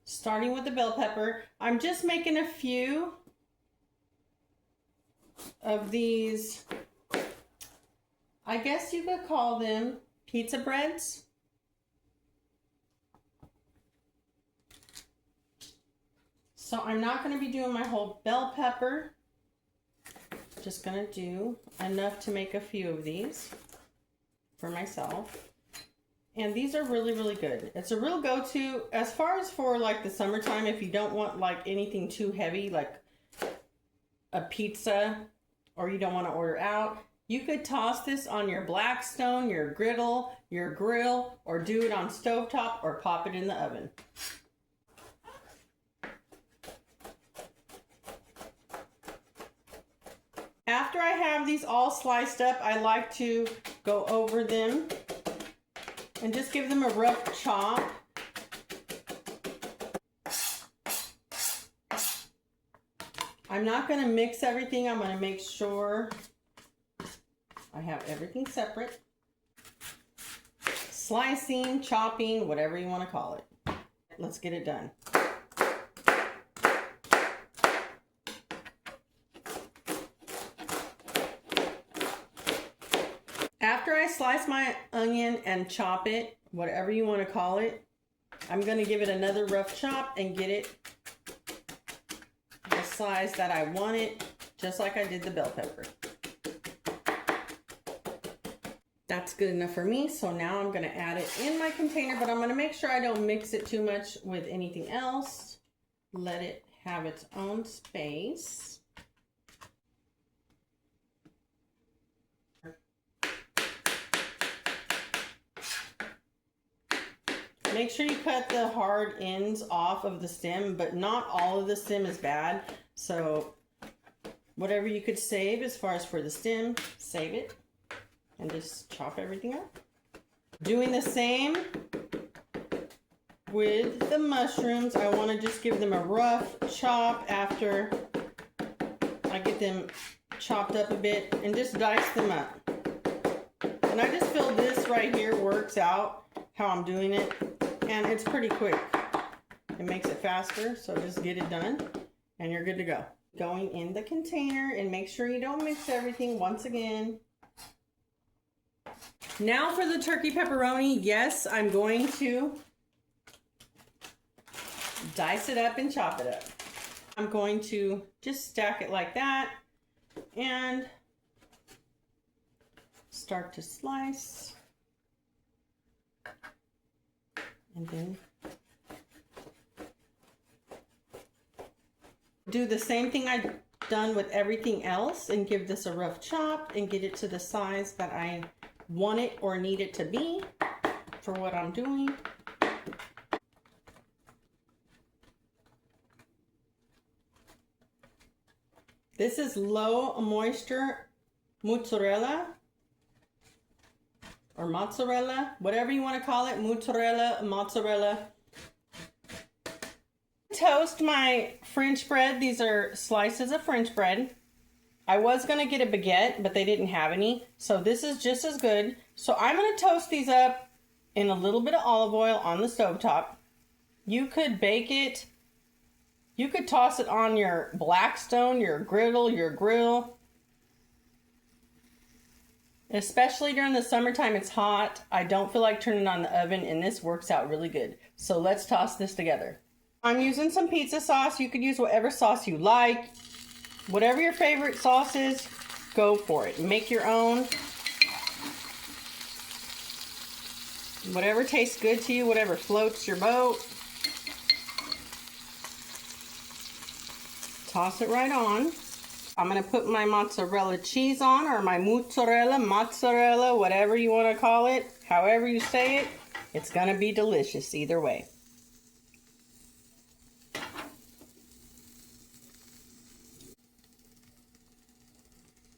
Starting with the bell pepper. I'm just making a few of these, I guess you could call them pizza breads. So I'm not going to be doing my whole bell pepper. Just going to do enough to make a few of these for myself. And these are really, really good. It's a real go-to as far as for like the summertime, if you don't want like anything too heavy, like a pizza, or you don't want to order out. You could toss this on your Blackstone, your griddle, your grill, or do it on stovetop or pop it in the oven. After I have these all sliced up, I like to go over them and just give them a rough chop. I'm not going to mix everything. I'm going to make sure I have everything separate. Slicing, chopping, whatever you want to call it. Let's get it done. After I slice my onion and chop it, whatever you want to call it, I'm going to give it another rough chop and get it the size that I want it, just like I did the bell pepper. That's good enough for me, so now I'm going to add it in my container, but I'm going to make sure I don't mix it too much with anything else. Let it have its own space. Make sure you cut the hard ends off of the stem, but not all of the stem is bad. So whatever you could save as far as for the stem, save it and just chop everything up. Doing the same with the mushrooms. I want to just give them a rough chop after I get them chopped up a bit and just dice them up. And I just feel this right here works out how I'm doing it. And it's pretty quick. It makes it faster, so just get it done and you're good to go. Going in the container, and make sure you don't mix everything once again. Now for the turkey pepperoni, yes, I'm going to dice it up and chop it up. I'm going to just stack it like that and start to slice. And then do the same thing I've done with everything else and give this a rough chop and get it to the size that I want it or need it to be for what I'm doing. This is low moisture mozzarella. Or mozzarella, whatever you want to call it, mozzarella. Toast my French bread. These are slices of French bread. I was going to get a baguette, but they didn't have any. So this is just as good. So I'm going to toast these up in a little bit of olive oil on the stovetop. You could bake it. You could toss it on your Blackstone, your griddle, your grill. Especially during the summertime, it's hot. I don't feel like turning on the oven, and this works out really good. So let's toss this together. I'm using some pizza sauce. You could use whatever sauce you like. Whatever your favorite sauce is, go for it. Make your own. Whatever tastes good to you, whatever floats your boat. Toss it right on. I'm going to put my mozzarella cheese on, or my mozzarella, whatever you want to call it. However you say it, it's going to be delicious either way.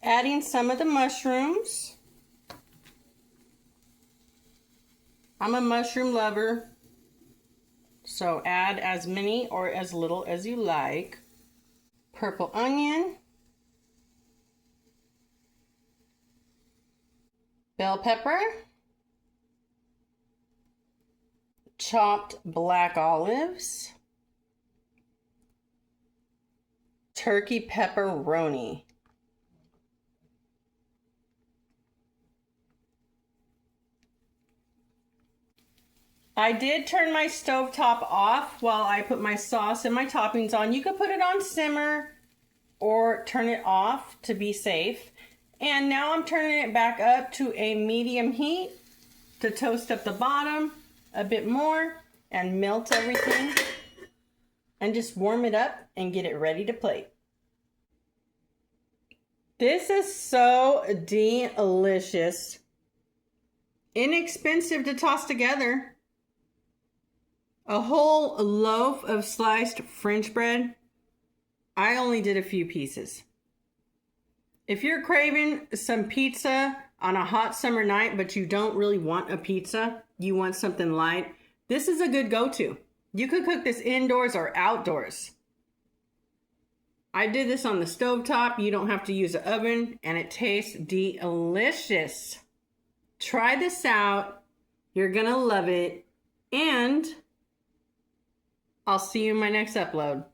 Adding some of the mushrooms. I'm a mushroom lover, so add as many or as little as you like. Purple onion. Bell pepper, chopped black olives, turkey pepperoni. I did turn my stovetop off while I put my sauce and my toppings on. You could put it on simmer or turn it off to be safe. And now I'm turning it back up to a medium heat to toast up the bottom a bit more and melt everything and just warm it up and get it ready to plate. This is so delicious. Inexpensive to toss together. A whole loaf of sliced French bread. I only did a few pieces. If you're craving some pizza on a hot summer night, but you don't really want a pizza, you want something light, this is a good go-to. You could cook this indoors or outdoors. I did this on the stovetop. You don't have to use an oven, and it tastes delicious. Try this out. You're gonna love it. And I'll see you in my next upload.